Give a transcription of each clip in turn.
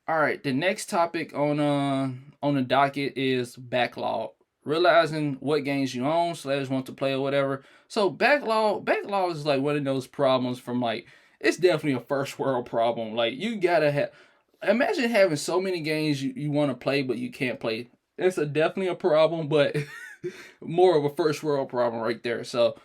All right, the next topic on the docket is backlog. Realizing what games you own slash want to play or whatever. So backlog is like one of those problems from like it's definitely a first world problem. Like you gotta have imagine having so many games you want to play but you can't play. It's definitely a problem, but more of a first world problem right there. So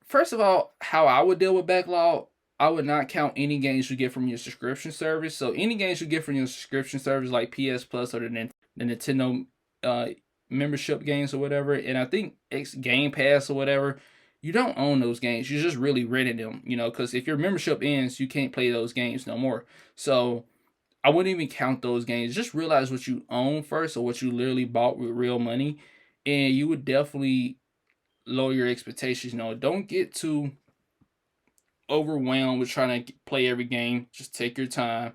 first of all, how I would deal with backlog, I would not count any games you get from your subscription service. So any games you get from your subscription service like PS Plus or the Nintendo uh, membership games or whatever, and I think X Game Pass or whatever, you don't own those games. You're just really renting them, because if your membership ends, you can't play those games no more. So I wouldn't even count those games. Just realize what you own first or what you literally bought with real money, and you would definitely lower your expectations. Don't get too overwhelmed with trying to play every game. Just take your time.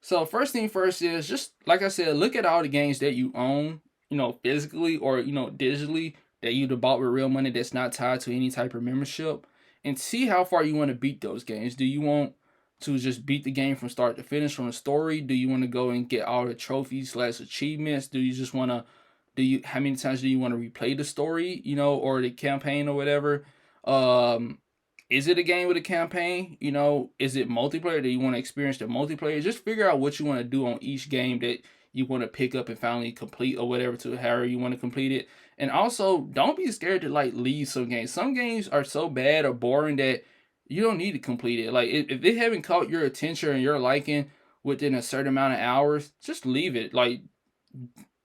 So first thing first is just like I said, look at all the games that you own, physically or digitally that you bought with real money that's not tied to any type of membership, and see how far you want to beat those games. Do you want to just beat the game from start to finish from the story? Do you want to go and get all the trophies slash achievements? Do you just want to how many times do you want to replay the story, or the campaign or whatever? Um, is it a game with a campaign? Is it multiplayer? Do you want to experience the multiplayer? Just figure out what you want to do on each game that you want to pick up and finally complete or whatever to however you want to complete it. And also, don't be scared to like leave some games. Some games are so bad or boring that you don't need to complete it. Like if they haven't caught your attention and your liking within a certain amount of hours, just leave it. Like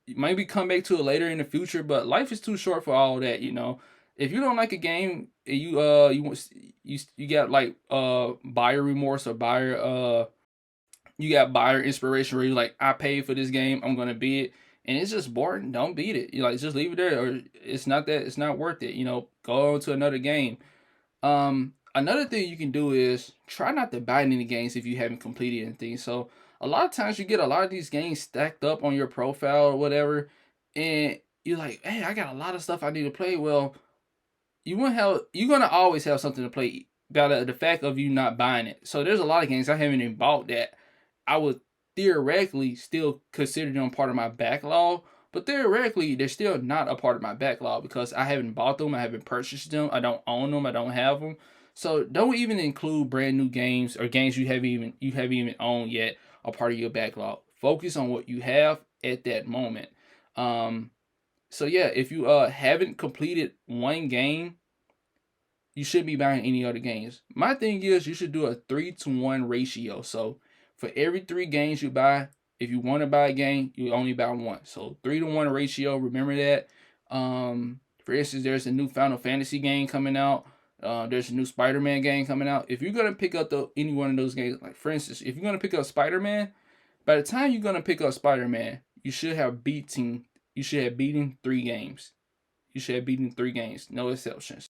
maybe come back to it later in the future, but life is too short for all that. If you don't like a game, you got like buyer remorse or you got buyer inspiration where you're like, I paid for this game, I'm gonna beat it, and it's just boring. Don't beat it. You like just leave it there, or it's not worth it. Go on to another game. Another thing you can do is try not to buy any games if you haven't completed anything. So a lot of times you get a lot of these games stacked up on your profile or whatever, and you're like, hey, I got a lot of stuff I need to play. Well, you're gonna always have something to play about the fact of you not buying it. So there's a lot of games I haven't even bought that I would theoretically still consider them part of my backlog, but theoretically they're still not a part of my backlog because I haven't bought them, I haven't purchased them, I don't own them, I don't have them. So don't even include brand new games or games you haven't even owned yet a part of your backlog. Focus on what you have at that moment. Um, so yeah, if you haven't completed one game, you shouldn't be buying any other games. My thing is you should do a 3-to-1 ratio. So for every three games you buy, if you want to buy a game, you only buy one. So 3-to-1 ratio. Remember that. For instance, there's a new Final Fantasy game coming out. There's a new Spider-Man game coming out. If you're gonna pick up any one of those games, like for instance, if you're gonna pick up Spider-Man, by the time you're gonna pick up Spider-Man, you should have beaten 3 games. You should have beaten 3 games, no exceptions.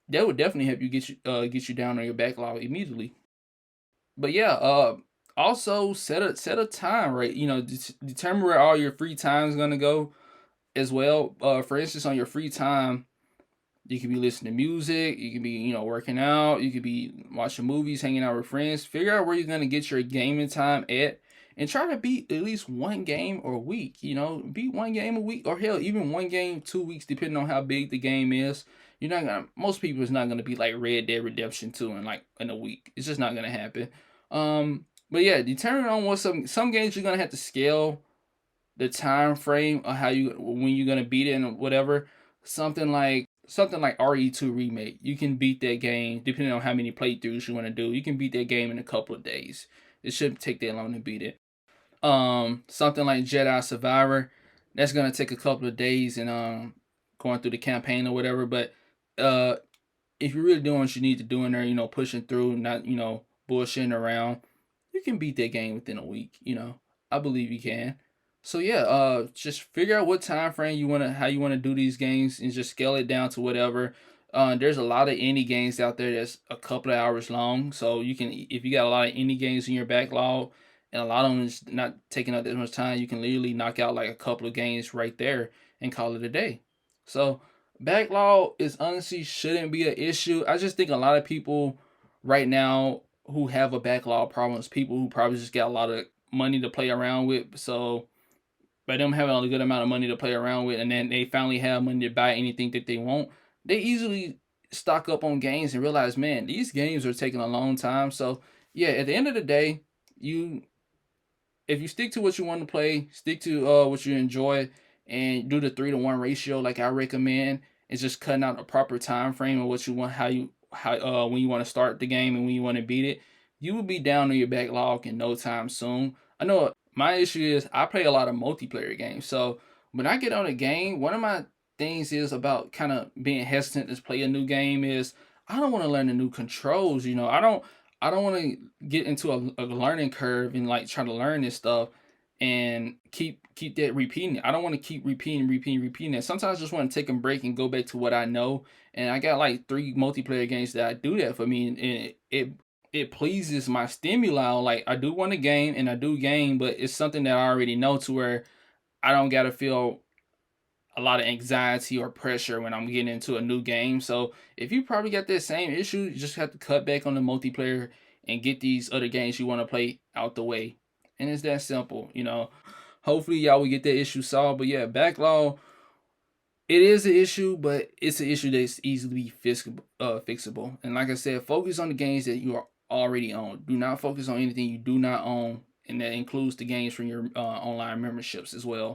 That would definitely help you get you down on your backlog immediately. But yeah, also set a time, right? Determine where all your free time is gonna go as well. For instance, on your free time, you can be listening to music, you can be working out, you could be watching movies, hanging out with friends. Figure out where you're gonna get your gaming time at, and try to beat at least one game a week. Beat one game a week, or hell, even one game 2 weeks, depending on how big the game is. You're not gonna. Most people is not gonna be like Red Dead Redemption 2 in a week. It's just not gonna happen. But yeah, determine on what some games you're gonna have to scale the time frame of how you when you're gonna beat it and whatever. Something like RE2 remake. You can beat that game depending on how many playthroughs you want to do. You can beat that game in a couple of days. It shouldn't take that long to beat it. Something like Jedi Survivor, that's gonna take a couple of days and going through the campaign or whatever. But uh if you're really doing what you need to do in there, pushing through, not bullshitting around, you can beat that game within a week. I believe you can. So yeah, just figure out what time frame how you wanna do these games, and just scale it down to whatever. There's a lot of indie games out there that's a couple of hours long, so if you got a lot of indie games in your backlog, and a lot of them is not taking up that much time, you can literally knock out like a couple of games right there and call it a day. So backlog is honestly shouldn't be an issue. I just think a lot of people right now who have a backlog problem is people who probably just got a lot of money to play around with. So by them having a good amount of money to play around with, and then they finally have money to buy anything that they want, they easily stock up on games and realize, man, these games are taking a long time. So yeah, at the end of the day, you if you stick to what you want to play, stick to what you enjoy, and do the 3-to-1 ratio like I recommend, it's just cutting out a proper time frame of what you want, how when you want to start the game and when you want to beat it, you will be down on your backlog in no time soon. I know my issue is I play a lot of multiplayer games, so when I get on a game, one of my things is about kind of being hesitant to play a new game is I don't want to learn the new controls. I don't want to get into a learning curve and like try to learn this stuff and keep that repeating. I don't want to keep repeating it. Sometimes I just want to take a break and go back to what I know. And I got like 3 multiplayer games that I do that for me, and it pleases my stimuli. Like I do want to game and I do game, but it's something that I already know to where I don't gotta feel a lot of anxiety or pressure when I'm getting into a new game. So if you probably got that same issue, you just have to cut back on the multiplayer and get these other games you want to play out the way. And it's that simple. Hopefully y'all will get that issue solved. But yeah, backlog, it is an issue, but it's an issue that's easily fixable. And like I said, focus on the games that you are already on. Do not focus on anything you do not own, and that includes the games from your online memberships as well.